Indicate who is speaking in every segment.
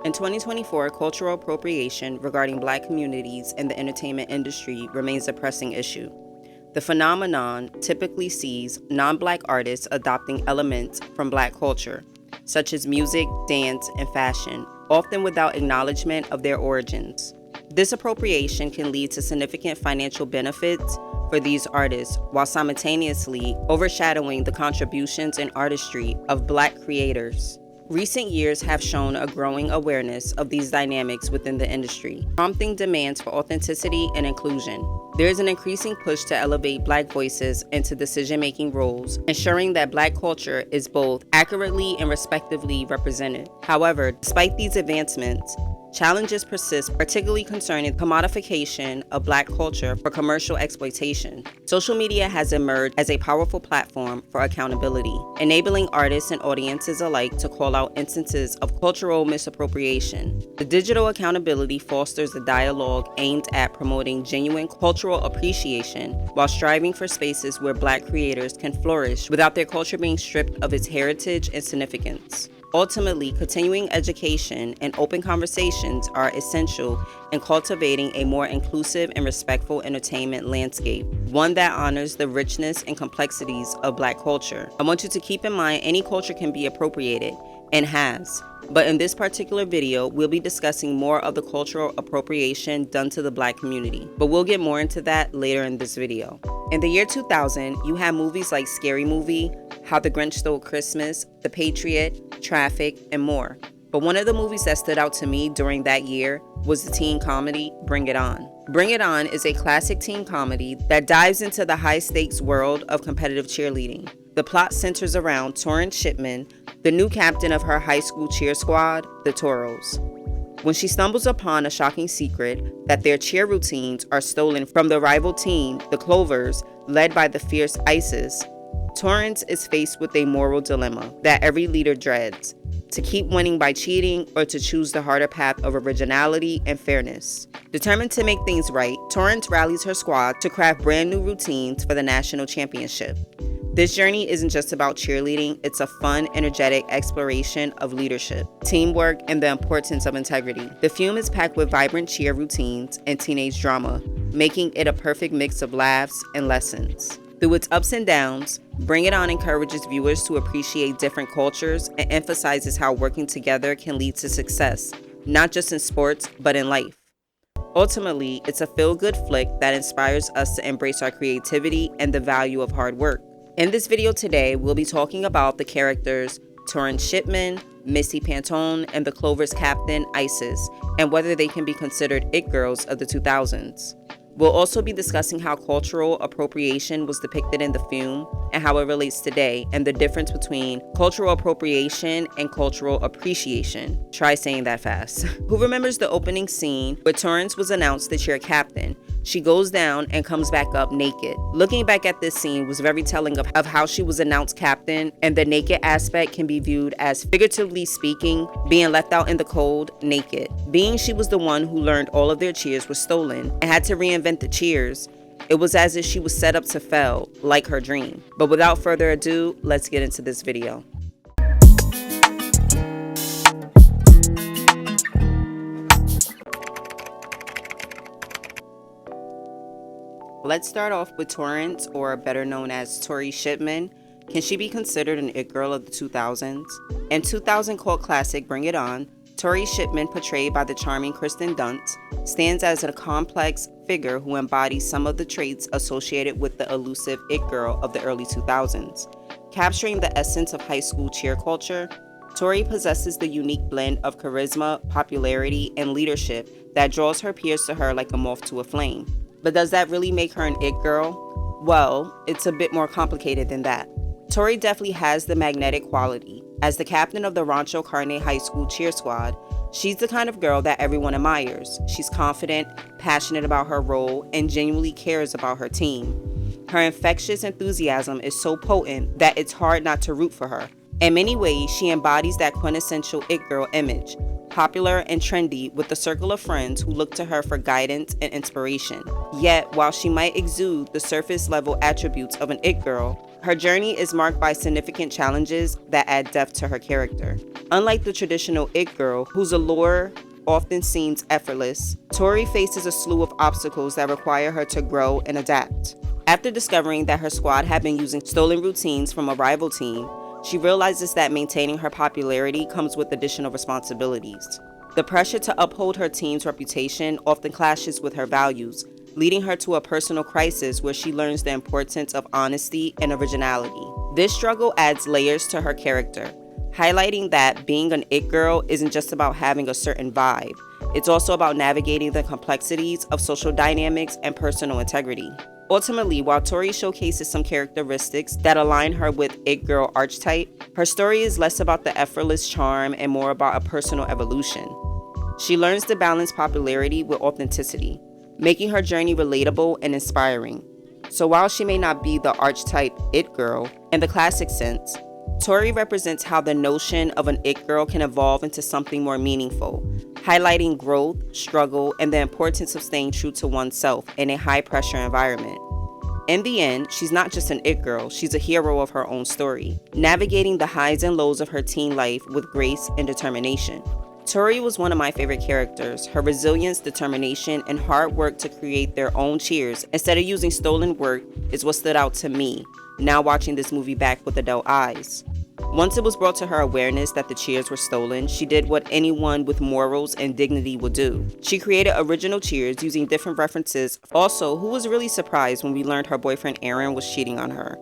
Speaker 1: In 2024, cultural appropriation regarding Black communities in the entertainment industry remains a pressing issue. The phenomenon typically sees non-Black artists adopting elements from Black culture, such as music, dance, and fashion, often without acknowledgement of their origins. This appropriation can lead to significant financial benefits for these artists, while simultaneously overshadowing the contributions and artistry of Black creators. Recent years have shown a growing awareness of these dynamics within the industry, prompting demands for authenticity and inclusion. There is an increasing push to elevate Black voices into decision-making roles, ensuring that Black culture is both accurately and respectively represented. However, despite these advancements, challenges persist, particularly concerning the commodification of Black culture for commercial exploitation. Social media has emerged as a powerful platform for accountability, enabling artists and audiences alike to call out instances of cultural misappropriation. The digital accountability fosters a dialogue aimed at promoting genuine cultural appreciation while striving for spaces where Black creators can flourish without their culture being stripped of its heritage and significance. Ultimately, continuing education and open conversations are essential in cultivating a more inclusive and respectful entertainment landscape, one that honors the richness and complexities of Black culture. I want you to keep in mind any culture can be appropriated, and has. But in this particular video, we'll be discussing more of the cultural appropriation done to the Black community. But we'll get more into that later in this video. In the year 2000, you had movies like Scary Movie, How the Grinch Stole Christmas, The Patriot, Traffic, and more. But one of the movies that stood out to me during that year was the teen comedy Bring It On. Bring It On is a classic teen comedy that dives into the high-stakes world of competitive cheerleading. The plot centers around Torrance Shipman, the new captain of her high school cheer squad, the Torrance. When she stumbles upon a shocking secret that their cheer routines are stolen from the rival team, the Clovers, led by the fierce Isis, Torrance is faced with a moral dilemma that every leader dreads: to keep winning by cheating or to choose the harder path of originality and fairness. Determined to make things right, Torrance rallies her squad to craft brand new routines for the national championship. This journey isn't just about cheerleading, it's a fun, energetic exploration of leadership, teamwork, and the importance of integrity. The film is packed with vibrant cheer routines and teenage drama, making it a perfect mix of laughs and lessons. Through its ups and downs, Bring It On encourages viewers to appreciate different cultures and emphasizes how working together can lead to success, not just in sports, but in life. Ultimately, it's a feel-good flick that inspires us to embrace our creativity and the value of hard work. In this video today, we'll be talking about the characters Torrance Shipman, Missy Pantone, and the Clovers captain Isis, and whether they can be considered it girls of the 2000s. We'll also be discussing how cultural appropriation was depicted in the film and how it relates today, and the difference between cultural appropriation and cultural appreciation. Try saying that fast. Who remembers the opening scene where Torrance was announced the cheer captain? She goes down and comes back up naked. Looking back at this scene was very telling of how she was announced captain, and the naked aspect can be viewed as, figuratively speaking, being left out in the cold, naked. Being she was the one who learned all of their cheers were stolen and had to reinvent the cheers, it was as if she was set up to fail, like her dream. But without further ado, let's get into this video. Let's start off with Torrance, or better known as Tori Shipman. Can she be considered an it girl of the 2000s? In 2000 cult classic Bring It On, Tori Shipman, portrayed by the charming Kristen Dunst, stands as a complex figure who embodies some of the traits associated with the elusive it girl of the early 2000s. Capturing the essence of high school cheer culture, Tori possesses the unique blend of charisma, popularity, and leadership that draws her peers to her like a moth to a flame. But does that really make her an it girl? Well, it's a bit more complicated than that. Tori definitely has the magnetic quality. As the captain of the Rancho Carne High School cheer squad, she's the kind of girl that everyone admires. She's confident, passionate about her role, and genuinely cares about her team. Her infectious enthusiasm is so potent that it's hard not to root for her. In many ways, she embodies that quintessential it girl image, popular and trendy with a circle of friends who look to her for guidance and inspiration. Yet, while she might exude the surface level attributes of an it girl, Her journey is marked by significant challenges that add depth to her character. Unlike the traditional it girl, whose allure often seems effortless, Tori faces a slew of obstacles that require her to grow and adapt. After discovering that her squad had been using stolen routines from a rival team, she realizes that maintaining her popularity comes with additional responsibilities. The pressure to uphold her team's reputation often clashes with her values, leading her to a personal crisis where she learns the importance of honesty and originality. This struggle adds layers to her character, highlighting that being an it girl isn't just about having a certain vibe. It's also about navigating the complexities of social dynamics and personal integrity. Ultimately, while Tori showcases some characteristics that align her with it girl archetype, her story is less about the effortless charm and more about a personal evolution. She learns to balance popularity with authenticity, making her journey relatable and inspiring. So while she may not be the archetype it girl in the classic sense, Tori represents how the notion of an it girl can evolve into something more meaningful, highlighting growth, struggle, and the importance of staying true to oneself in a high-pressure environment. In the end, she's not just an it girl, she's a hero of her own story, navigating the highs and lows of her teen life with grace and determination. Tori was one of my favorite characters. Her resilience, determination, and hard work to create their own cheers instead of using stolen work is what stood out to me, now watching this movie back with adult eyes. Once it was brought to her awareness that the cheers were stolen, she did what anyone with morals and dignity would do. She created original cheers using different references. Also, who was really surprised when we learned her boyfriend Aaron was cheating on her?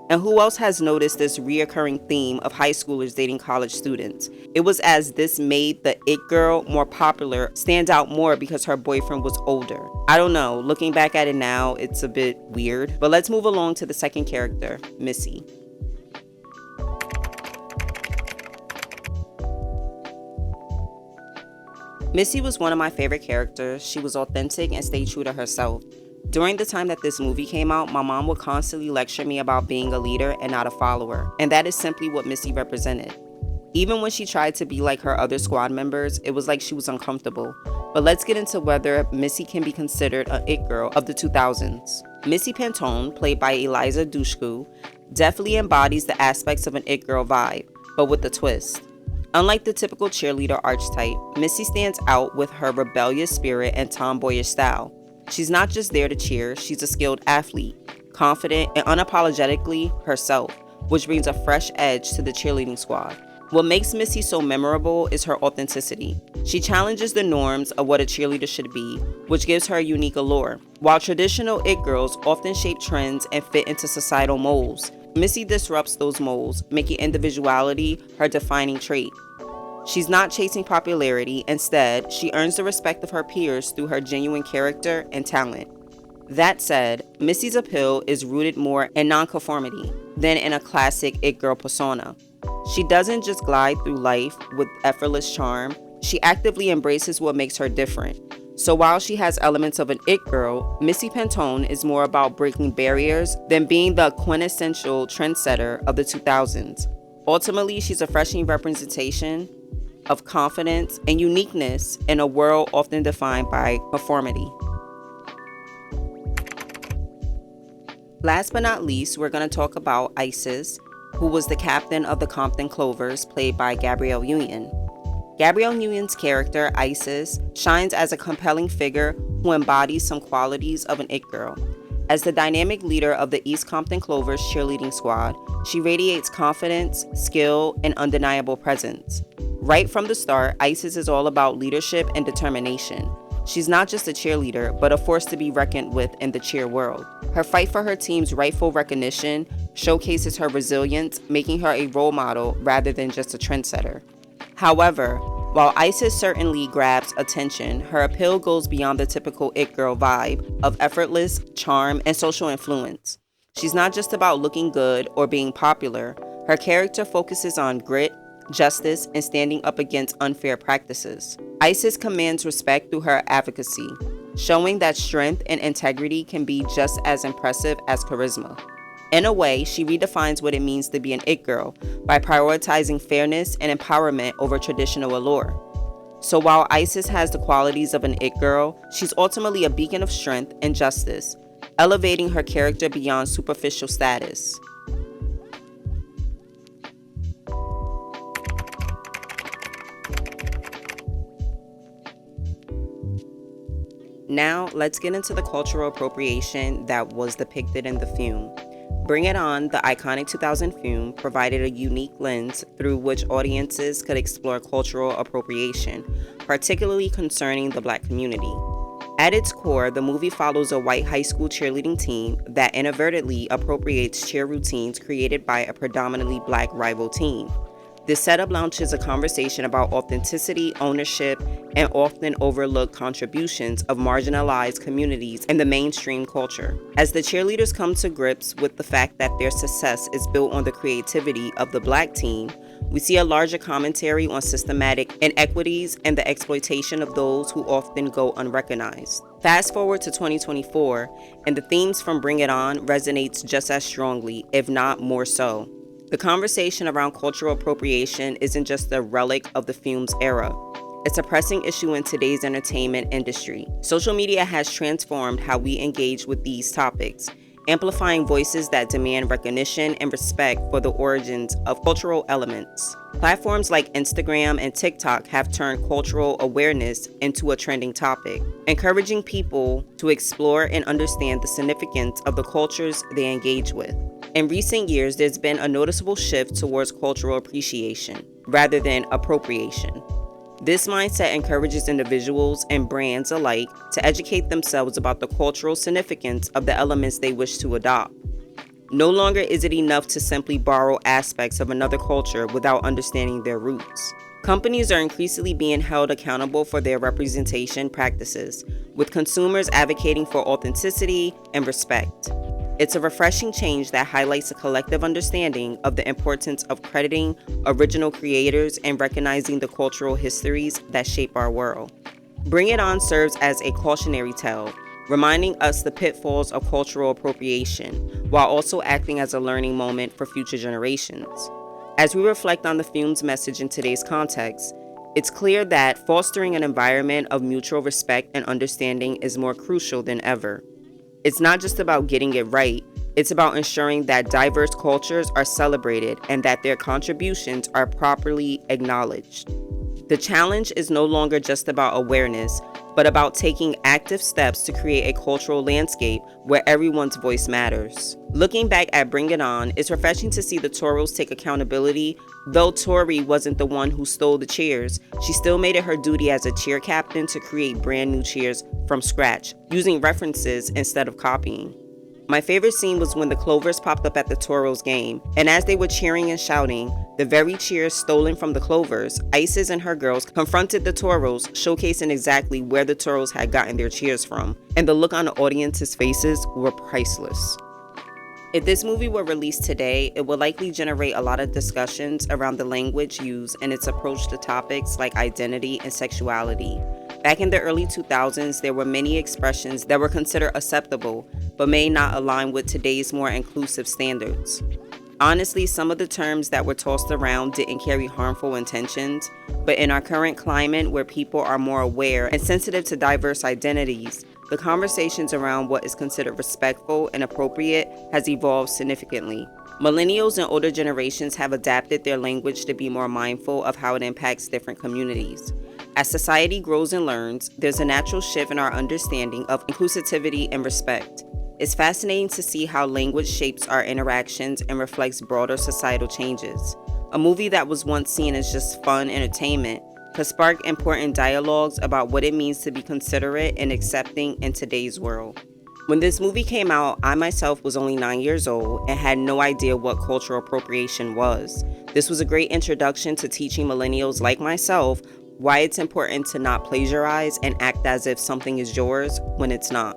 Speaker 1: And who else has noticed this reoccurring theme of high schoolers dating college students? It was as this made the it girl more popular stand out more because her boyfriend was older. I don't know, looking back at it now, it's a bit weird. But let's move along to the second character, Missy. Missy was one of my favorite characters. She was authentic and stayed true to herself. During the time that this movie came out, my mom would constantly lecture me about being a leader and not a follower, and that is simply what Missy represented. Even when she tried to be like her other squad members, it was like she was uncomfortable. But let's get into whether Missy can be considered an it girl of the 2000s. Missy Pantone, played by Eliza Dushku, definitely embodies the aspects of an it girl vibe, but with a twist. Unlike the typical cheerleader archetype, Missy stands out with her rebellious spirit and tomboyish style. She's not just there to cheer, she's a skilled athlete, confident and unapologetically herself, which brings a fresh edge to the cheerleading squad. What makes Missy so memorable is her authenticity. She challenges the norms of what a cheerleader should be, which gives her a unique allure. While traditional it girls often shape trends and fit into societal molds, Missy disrupts those molds, making individuality her defining trait. She's not chasing popularity. Instead, she earns the respect of her peers through her genuine character and talent. That said, Missy's appeal is rooted more in nonconformity than in a classic it girl persona. She doesn't just glide through life with effortless charm, she actively embraces what makes her different. So while she has elements of an it girl, Missy Pantone is more about breaking barriers than being the quintessential trendsetter of the 2000s. Ultimately, she's a refreshing representation of confidence and uniqueness in a world often defined by conformity. Last but not least, we're going to talk about Isis, who was the captain of the Compton Clovers, played by Gabrielle Union. Gabrielle Union's character, Isis, shines as a compelling figure who embodies some qualities of an it girl. As the dynamic leader of the East Compton Clovers cheerleading squad, she radiates confidence, skill, and undeniable presence. Right from the start, Isis is all about leadership and determination. She's not just a cheerleader, but a force to be reckoned with in the cheer world. Her fight for her team's rightful recognition showcases her resilience, making her a role model rather than just a trendsetter. However, while Isis certainly grabs attention, her appeal goes beyond the typical it girl vibe of effortless charm and social influence. She's not just about looking good or being popular. Her character focuses on grit, justice, and standing up against unfair practices. Isis commands respect through her advocacy, showing that strength and integrity can be just as impressive as charisma. In a way, she redefines what it means to be an it girl by prioritizing fairness and empowerment over traditional allure. So while Isis has the qualities of an it girl, she's ultimately a beacon of strength and justice, elevating her character beyond superficial status. Now, let's get into the cultural appropriation that was depicted in the film. Bring It On, the iconic 2000 film, provided a unique lens through which audiences could explore cultural appropriation, particularly concerning the Black community. At its core, the movie follows a white high school cheerleading team that inadvertently appropriates cheer routines created by a predominantly Black rival team. This setup launches a conversation about authenticity, ownership, and often overlooked contributions of marginalized communities in the mainstream culture. As the cheerleaders come to grips with the fact that their success is built on the creativity of the Black team, we see a larger commentary on systematic inequities and the exploitation of those who often go unrecognized. Fast forward to 2024, and the themes from Bring It On resonates just as strongly, if not more so. The conversation around cultural appropriation isn't just a relic of the film's era. It's a pressing issue in today's entertainment industry. Social media has transformed how we engage with these topics, amplifying voices that demand recognition and respect for the origins of cultural elements. Platforms like Instagram and TikTok have turned cultural awareness into a trending topic, encouraging people to explore and understand the significance of the cultures they engage with. In recent years, there's been a noticeable shift towards cultural appreciation rather than appropriation. This mindset encourages individuals and brands alike to educate themselves about the cultural significance of the elements they wish to adopt. No longer is it enough to simply borrow aspects of another culture without understanding their roots. Companies are increasingly being held accountable for their representation practices, with consumers advocating for authenticity and respect. It's a refreshing change that highlights a collective understanding of the importance of crediting original creators and recognizing the cultural histories that shape our world. Bring It On serves as a cautionary tale, reminding us the pitfalls of cultural appropriation, while also acting as a learning moment for future generations. As we reflect on the film's message in today's context, it's clear that fostering an environment of mutual respect and understanding is more crucial than ever. It's not just about getting it right, it's about ensuring that diverse cultures are celebrated and that their contributions are properly acknowledged. The challenge is no longer just about awareness, but about taking active steps to create a cultural landscape where everyone's voice matters. Looking back at Bring It On, it's refreshing to see the Toros take accountability. Though Tori wasn't the one who stole the cheers, she still made it her duty as a cheer captain to create brand new cheers from scratch, using references instead of copying. My favorite scene was when the Clovers popped up at the Toros game, and as they were cheering and shouting, the very cheers stolen from the Clovers, Isis and her girls confronted the Toros, showcasing exactly where the Toros had gotten their cheers from, and the look on the audience's faces were priceless. If this movie were released today, it would likely generate a lot of discussions around the language used and its approach to topics like identity and sexuality. Back in the early 2000s, there were many expressions that were considered acceptable, but may not align with today's more inclusive standards. Honestly, some of the terms that were tossed around didn't carry harmful intentions, but in our current climate where people are more aware and sensitive to diverse identities, the conversations around what is considered respectful and appropriate has evolved significantly. Millennials and older generations have adapted their language to be more mindful of how it impacts different communities. As society grows and learns, there's a natural shift in our understanding of inclusivity and respect. It's fascinating to see how language shapes our interactions and reflects broader societal changes. A movie that was once seen as just fun entertainment could spark important dialogues about what it means to be considerate and accepting in today's world. When this movie came out, I myself was only 9 years old and had no idea what cultural appropriation was. This was a great introduction to teaching millennials like myself why it's important to not plagiarize and act as if something is yours when it's not.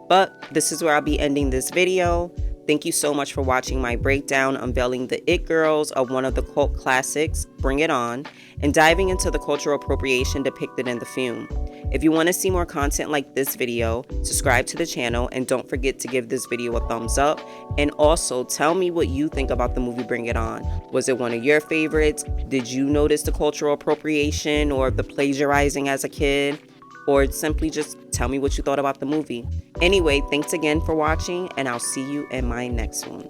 Speaker 1: But this is where I'll be ending this video. Thank you so much for watching my breakdown unveiling the It Girls of one of the cult classics, Bring It On, and diving into the cultural appropriation depicted in the film. If you want to see more content like this video, subscribe to the channel and don't forget to give this video a thumbs up. And also tell me what you think about the movie Bring It On. Was it one of your favorites? Did you notice the cultural appropriation or the plagiarizing as a kid? Or simply just tell me what you thought about the movie. Anyway, thanks again for watching, and I'll see you in my next one.